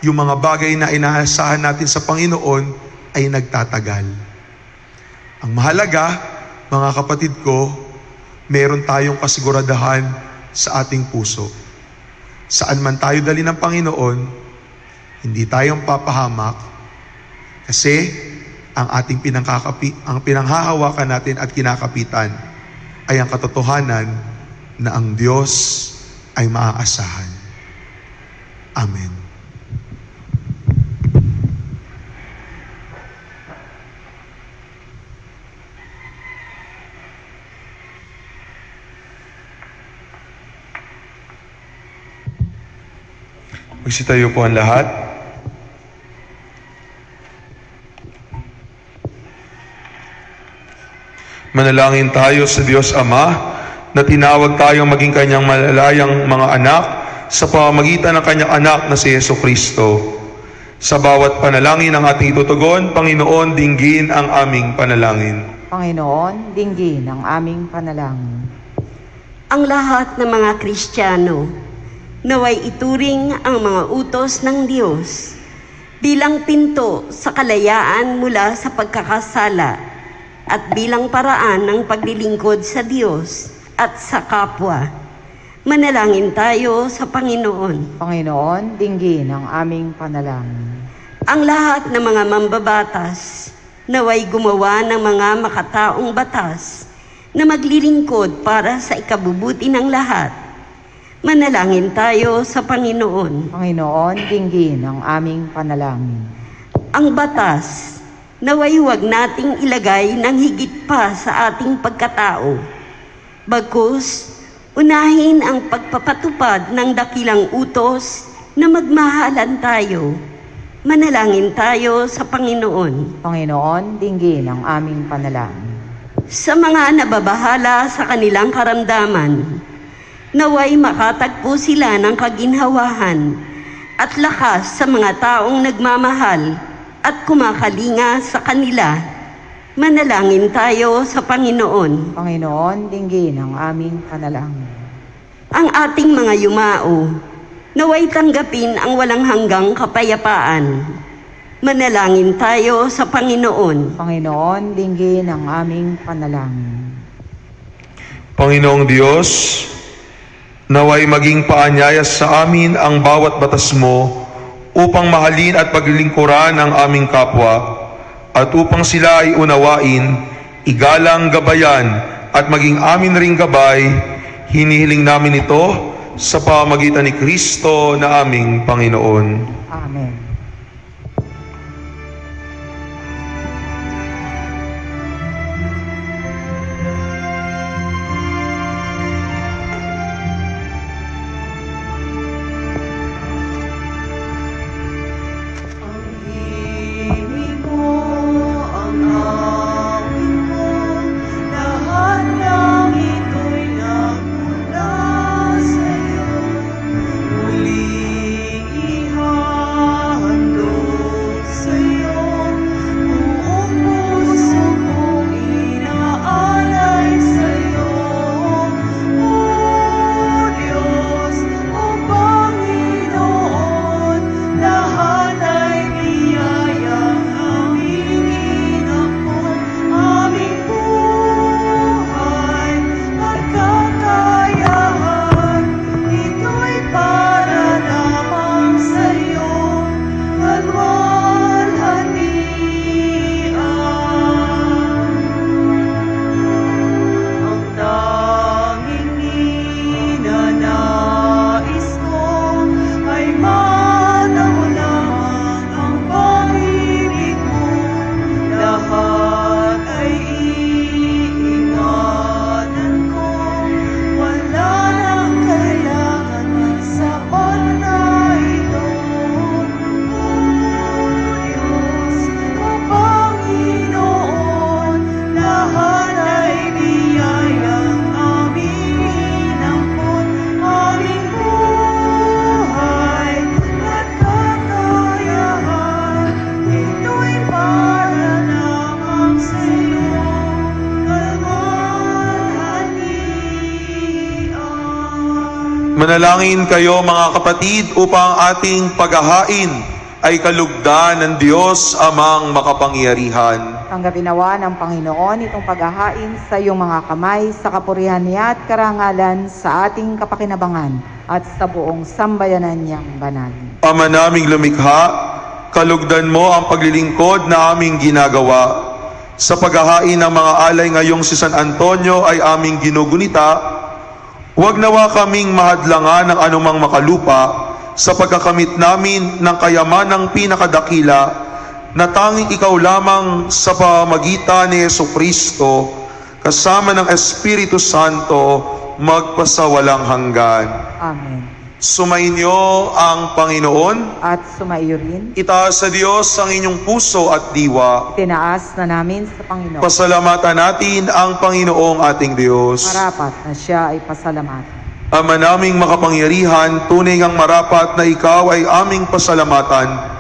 yung mga bagay na inaasahan natin sa Panginoon ay nagtatagal. Ang mahalaga, mga kapatid ko, meron tayong kasiguradahan sa ating puso. Saan man tayo dali ng Panginoon, hindi tayong papahamak, kasi ang ating ang pinanghahawakan natin at kinakapitan ay ang katotohanan na ang Diyos ay maaasahan. Amen. Magsitayo po ang lahat. Manalangin tayo sa Diyos Ama na tinawag tayong maging kanyang malalayang mga anak sa pamamagitan ng kanyang anak na si Jesucristo. Sa bawat panalangin ang ating itutugon, Panginoon, dinggin ang aming panalangin.
Panginoon, dinggin ang aming panalangin.
Ang lahat ng mga Kristiyano, naway ituring ang mga utos ng Diyos bilang pinto sa kalayaan mula sa pagkakasala at bilang paraan ng paglilingkod sa Diyos at sa kapwa. Manalangin tayo sa Panginoon.
Panginoon, dinggin ang aming panalangin.
Ang lahat ng mga mambabatas, naway gumawa ng mga makataong batas na maglilingkod para sa ikabubuti ng lahat. Manalangin tayo sa Panginoon.
Panginoon, dinggin ang aming panalangin.
Ang batas, naway huwag nating ilagay ng higit pa sa ating pagkatao. Bagkus, unahin ang pagpapatupad ng dakilang utos na magmahalan tayo. Manalangin tayo sa Panginoon.
Panginoon, dinggin ang aming panalangin.
Sa mga nababahala sa kanilang karamdaman, naway makatagpo sila ng kaginhawahan at lakas sa mga taong nagmamahal at kumakalinga sa kanila. Manalangin tayo sa Panginoon.
Panginoon, dinggin ang aming panalangin.
Ang ating mga yumao, naway tanggapin ang walang hanggang kapayapaan. Manalangin tayo sa Panginoon.
Panginoon, dinggin ang aming panalangin.
Panginoong Diyos, naway maging paanyaya sa amin ang bawat batas mo upang mahalin at paglilingkuran ang aming kapwa, at upang sila ay unawain, igalang, gabayan, at maging amin ring gabay, hinihiling namin ito sa pamamagitan ni Kristo na aming Panginoon.
Amen.
Manalangin kayo mga kapatid upang ating paghahain ay kalugdan ng Diyos amang makapangyarihan.
Tanggapin nawa ng Panginoon itong paghahain sa iyong mga kamay sa kapurihan niya at karangalan sa ating kapakinabangan at sa buong sambayanan niyang banal.
Ama naming lumikha, kalugdan mo ang paglilingkod na aming ginagawa. Sa paghahain ng mga alay ngayong si San Antonio ay aming ginugunita. Huwag nawa kaming mahadlangan ng anumang makalupa sa pagkakamit namin ng kayamanang pinakadakila na tanging ikaw lamang sa pamamagitan ni Jesucristo kasama ng Espiritu Santo magpasawalang hanggan.
Amen.
Sumainyo ang Panginoon.
At sumaiyo rin.
Itaas sa Diyos ang inyong puso at diwa.
Tinaas na namin sa Panginoon.
Pasalamatan natin ang Panginoong ating Diyos.
Marapat na siya ay pasalamatan.
Ama naming makapangyarihan, tunay ngang marapat na ikaw ay aming pasalamatan.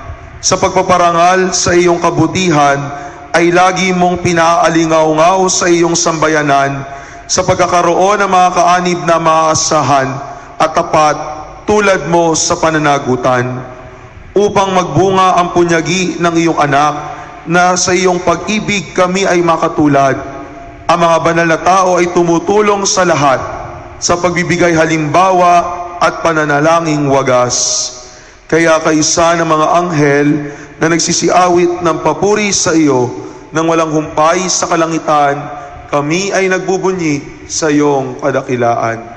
Sa pagpaparangal sa iyong kabutihan, ay lagi mong pinaalingaw-ngaw sa iyong sambayanan sa pagkakaroon ng mga kaanib na maaasahan at tapat tulad mo sa pananagutan, upang magbunga ang punyagi ng iyong anak na sa iyong pag-ibig kami ay makatulad. Ang mga banal na tao ay tumutulong sa lahat sa pagbibigay halimbawa at pananalangin wagas. Kaya kaisa ng mga anghel na nagsisiawit ng papuri sa iyo nang walang humpay sa kalangitan, kami ay nagbubunyi sa iyong kadakilaan.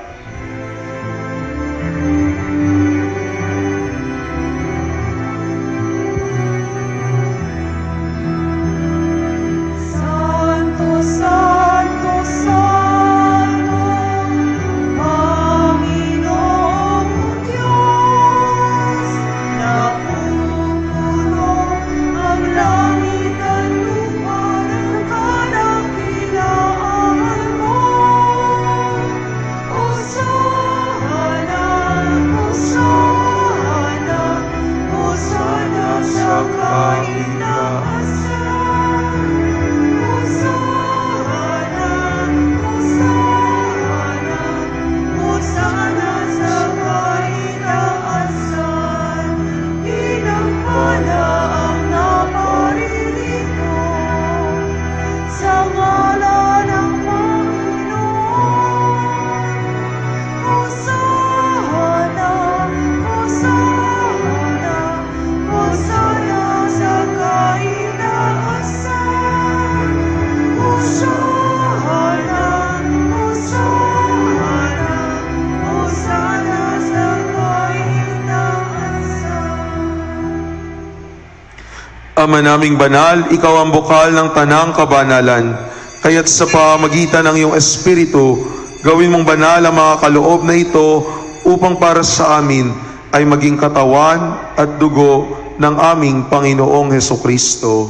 Ama naming banal, ikaw ang bukal ng tanang kabanalan. Kaya't sa pamagitan ng iyong Espiritu, gawin mong banal ang mga kaloob na ito upang para sa amin ay maging katawan at dugo ng aming Panginoong Hesukristo.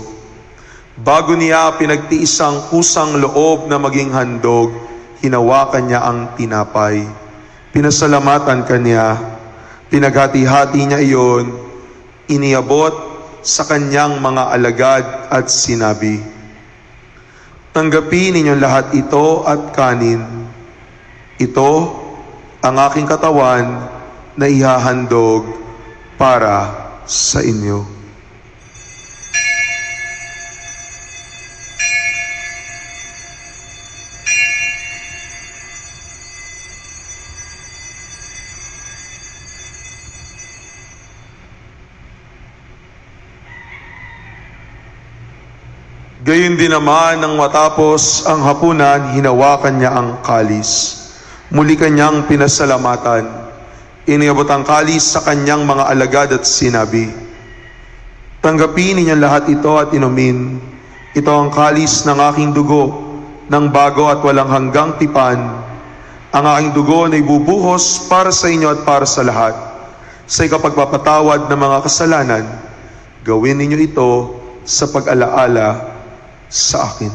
Bago niya pinagtiis ang kusang loob na maging handog, hinawakan niya ang tinapay. Pinasalamatan kanya, pinaghati-hati niya iyon, iniabot sa kanyang mga alagad at sinabi, "Tanggapin ninyong lahat ito at kanin. Ito ang aking katawan na ihahandog para sa inyo." Gayon din naman nang matapos ang hapunan, hinawakan niya ang kalis. Muli kanyang pinasalamatan. Iniabot ang kalis sa kanyang mga alagad at sinabi, "Tanggapin ninyong lahat ito at inumin. Ito ang kalis ng aking dugo, ng bago at walang hanggang tipan. Ang aking dugo na ibubuhos para sa inyo at para sa lahat. Sa ikapagpapatawad ng mga kasalanan, gawin ninyo ito sa pag-alaala sa akin."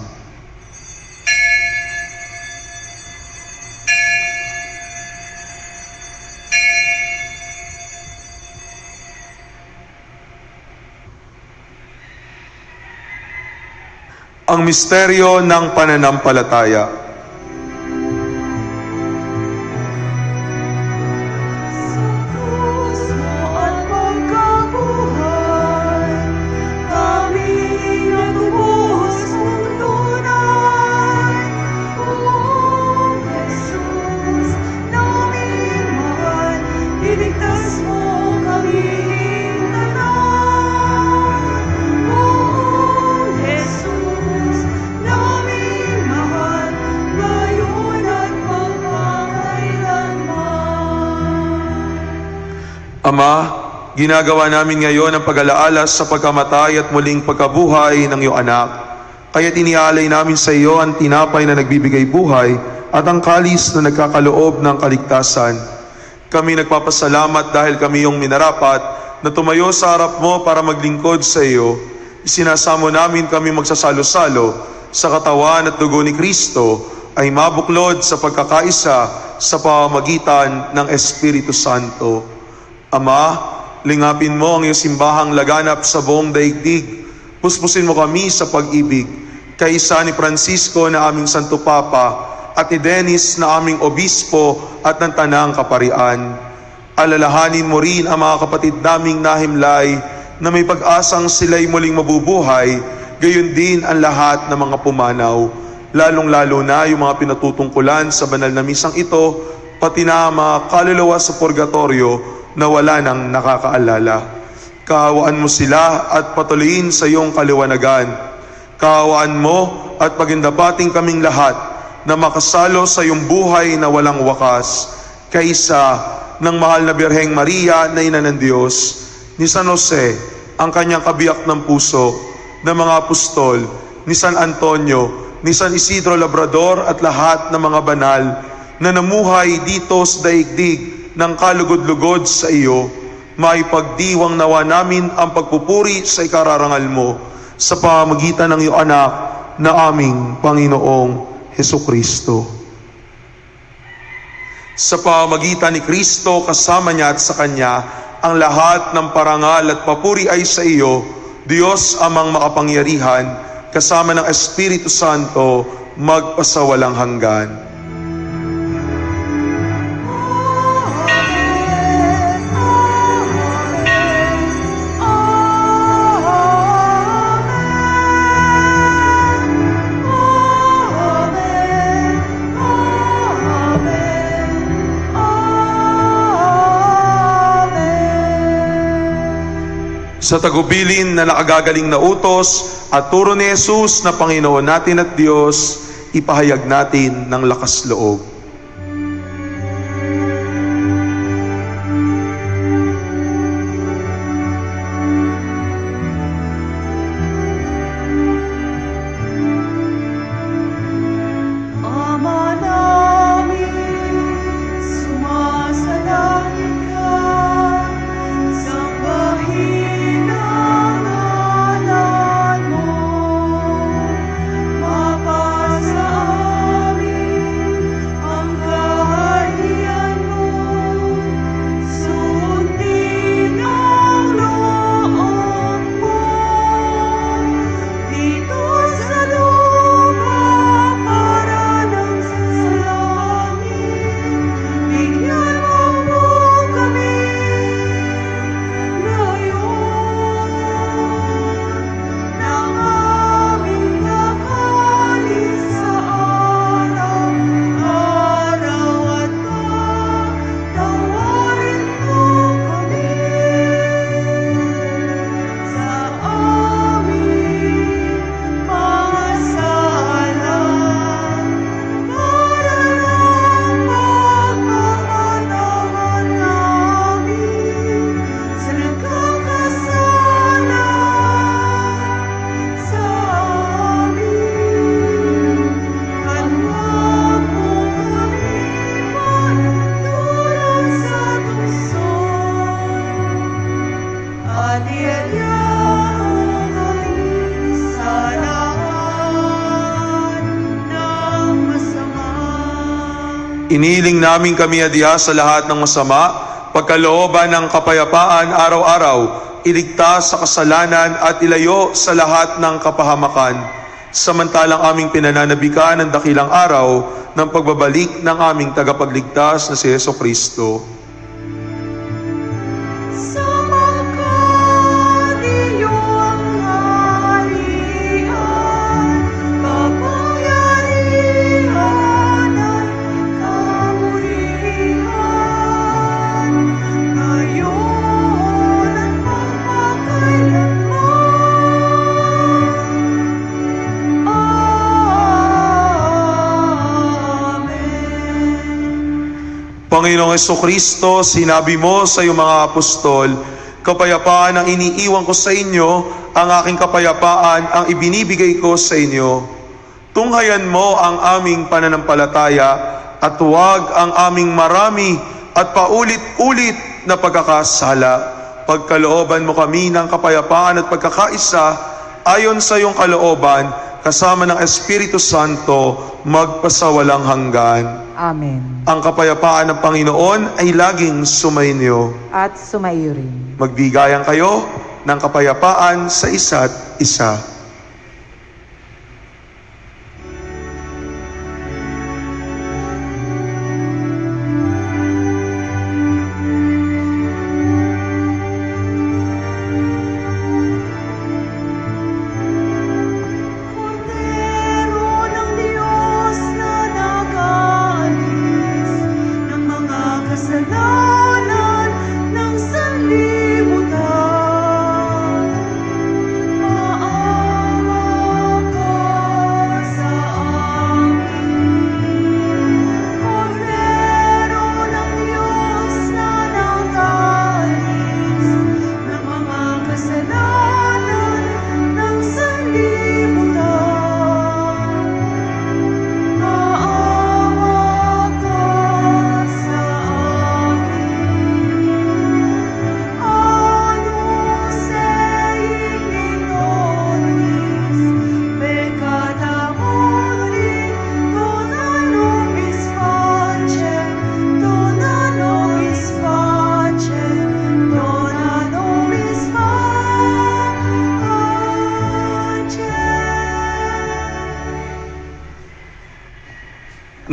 Ang misteryo ng pananampalataya. Ama, ginagawa namin ngayon ang pag-alaala sa pagkamatay at muling pagkabuhay ng iyong anak. Kaya't inialay namin sa iyo ang tinapay na nagbibigay buhay at ang kalis na nagkakaloob ng kaligtasan. Kami nagpapasalamat dahil kami iyong minarapat na tumayo sa harap mo para maglingkod sa iyo. Isinasamo namin kami magsasalo-salo sa katawan at dugo ni Kristo ay mabuklod sa pagkakaisa sa pamamagitan ng Espiritu Santo. Ama, lingapin mo ang iyong simbahang laganap sa buong daigdig. Puspusin mo kami sa pag-ibig. Kaisa ni Francisco na aming Santo Papa at ni Dennis na aming Obispo at ng Tanang Kaparian. Alalahanin mo rin ang mga kapatid naming nahimlay na may pag-asang sila'y muling mabubuhay, gayon din ang lahat ng mga pumanaw, lalong-lalo na yung mga pinatutungkulan sa banal na misang ito, pati na mga kaluluwa sa purgatorio na wala nang nakakaalala. Kaawaan mo sila at patuloyin sa iyong kaliwanagan. Kaawaan mo at pagindapating kaming lahat na makasalo sa iyong buhay na walang wakas, kaisa ng mahal na Birheng Maria na Ina ng Diyos, ni San Jose, ang kanyang kabiyak ng puso, ng mga apostol, ni San Antonio, ni San Isidro Labrador at lahat ng mga banal na namuhay dito sa daigdig ng kalugod-lugod sa iyo, maipagdiwang nawa namin ang pagpupuri sa ikararangal mo sa pamamagitan ng iyong anak na aming Panginoong Hesukristo. Sa pamamagitan ni Kristo, kasama niya at sa Kanya, ang lahat ng parangal at papuri ay sa iyo, Diyos amang makapangyarihan, kasama ng Espiritu Santo, magpasawalang hanggan. Sa tagubilin na nakagagaling na utos at turo ni Jesus na Panginoon natin at Diyos, ipahayag natin ng lakas loob. Iniling namin kami adiya sa lahat ng masama, pagkalooban ng kapayapaan araw-araw, iligtas sa kasalanan at ilayo sa lahat ng kapahamakan. Samantalang aming pinananabikan ang dakilang araw ng pagbabalik ng aming tagapagligtas na si Jesucristo. Panginoong Jesucristo, sinabi mo sa iyong mga apostol, kapayapaan ang iniiwan ko sa inyo, ang aking kapayapaan ang ibinibigay ko sa inyo. Tunghayan mo ang aming pananampalataya at huwag ang aming marami at paulit-ulit na pagkakasala. Pagkalooban mo kami ng kapayapaan at pagkakaisa ayon sa iyong kalooban, kasama ng Espiritu Santo, magpasawalang hanggan.
Amen.
Ang kapayapaan ng Panginoon ay laging sumainyo.
At sumaiyo rin.
Magbigayan kayo ng kapayapaan sa isa't isa.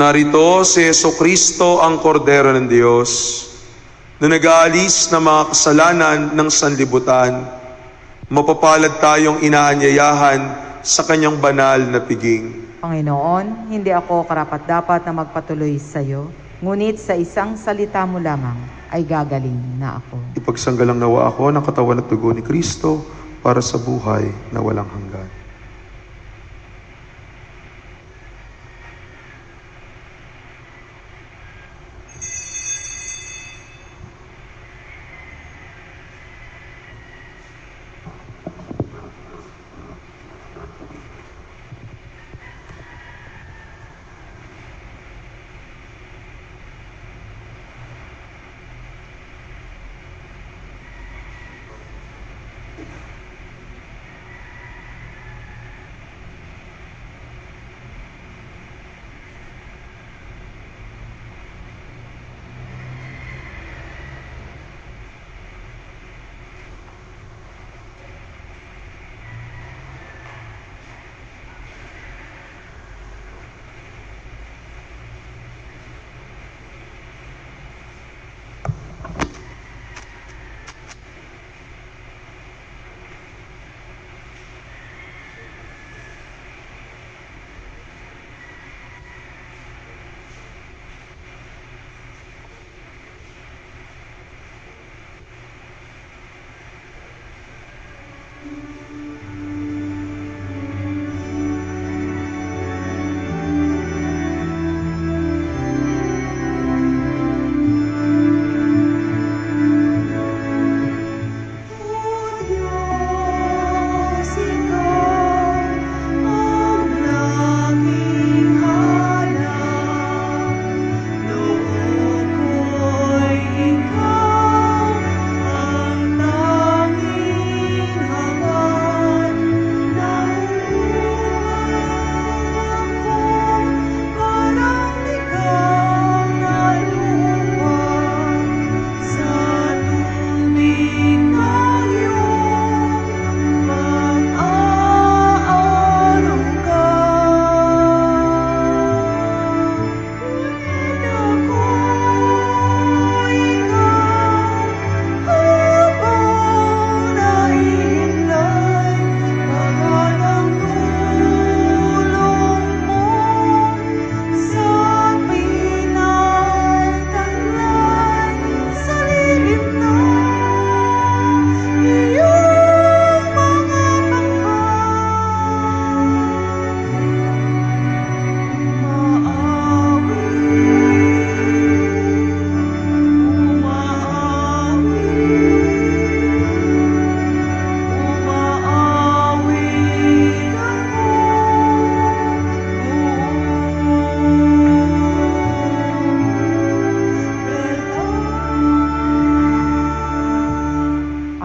Narito si Jesucristo ang kordero ng Diyos na nag-aalis ng mga kasalanan ng sanlibutan. Mapapalad tayong inaanyayahan sa kanyang banal na piging.
Panginoon, hindi ako karapat-dapat na magpatuloy sa iyo, ngunit sa isang salita mo lamang ay gagaling na ako.
Ipagsanggalang nawa ako ng katawan at dugo ni Kristo para sa buhay na walang hanggan.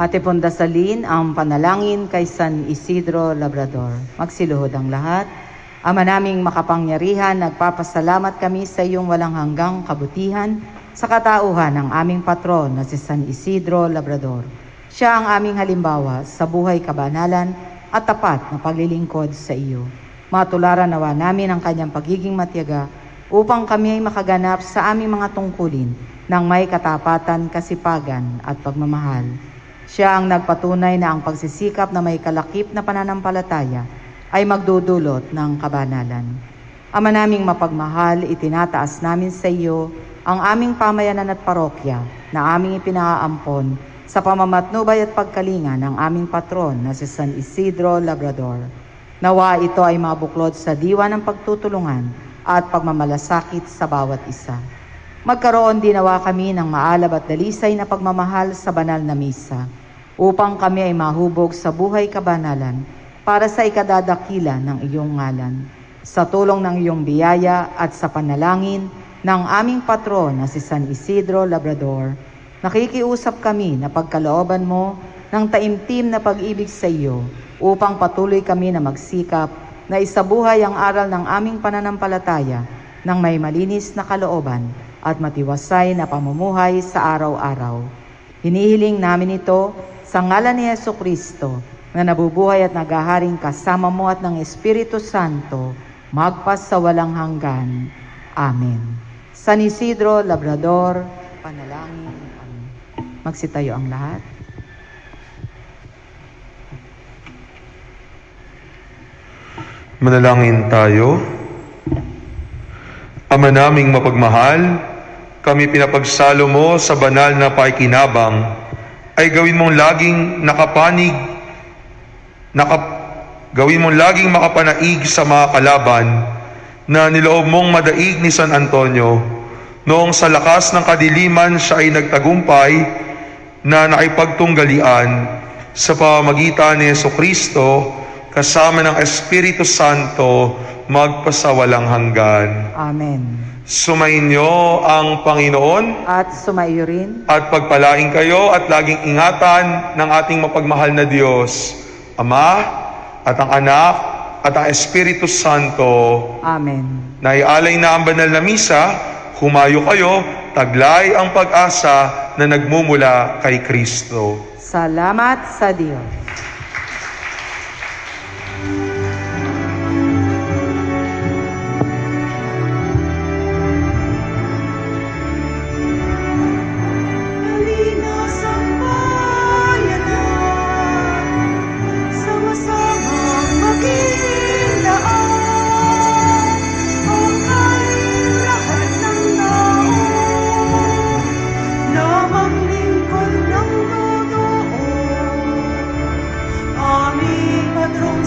Ate pundasalin ang panalangin kay San Isidro Labrador. Magsiluhod ang lahat. Ama naming makapangyarihan, nagpapasalamat kami sa iyong walang hanggang kabutihan sa katauhan ng aming patron na si San Isidro Labrador. Siya ang aming halimbawa sa buhay kabanalan at tapat na paglilingkod sa iyo. Matularan nawa namin ang kanyang pagiging matyaga upang kami ay makaganap sa aming mga tungkulin ng may katapatan, kasipagan at pagmamahal. Siya ang nagpatunay na ang pagsisikap na may kalakip na pananampalataya ay magdudulot ng kabanalan. Ama naming mapagmahal, itinataas namin sa iyo ang aming pamayanan at parokya na aming ipinaampon sa pamamatnubay at pagkalinga ng aming patron na si San Isidro Labrador. Nawa ito ay mabuklod sa diwa ng pagtutulungan at pagmamalasakit sa bawat isa. Magkaroon din nawa kami ng maalab at dalisay na pagmamahal sa banal na misa, upang kami ay mahubog sa buhay kabanalan para sa ikadadakila ng iyong ngalan. Sa tulong ng iyong biyaya at sa panalangin ng aming patron na si San Isidro Labrador, nakikiusap kami na pagkalooban mo ng taimtim na pag-ibig sa iyo upang patuloy kami na magsikap na isabuhay ang aral ng aming pananampalataya ng may malinis na kalooban at matiwasay na pamumuhay sa araw-araw. Hinihiling namin ito sa ngalan ni Jesucristo na nabubuhay at naghaharing kasama mo at ng Espiritu Santo, magpasawalang hanggan. Amen. San Isidro Labrador, panalangin kami. Magsitayo ang lahat.
Manalangin tayo. Ama naming mapagmahal, kami pinapagsalo mo sa banal na pakikinabang, ay gawin mong laging makapanaig sa mga kalaban na niloob mong madaig ni San Antonio noong sa lakas ng kadiliman siya ay nagtagumpay na nakipagtunggalian sa pamamagitan ni Jesucristo kasama ng Espiritu Santo magpasawalang hanggan.
Amen.
Sumainyo ang Panginoon
At sumaiyo rin.
at pagpalain kayo at laging ingatan ng ating mapagmahal na Diyos, Ama at ang Anak at ang Espiritu Santo.
Amen.
Naialay na ang banal na misa, humayo kayo, taglay ang pag-asa na nagmumula kay Kristo.
Salamat sa Diyos.
Halina sa bayanan, sama-samang maging-daan, ang kahit lahat ng naon, lamang lingkod ng totoo, aming patrong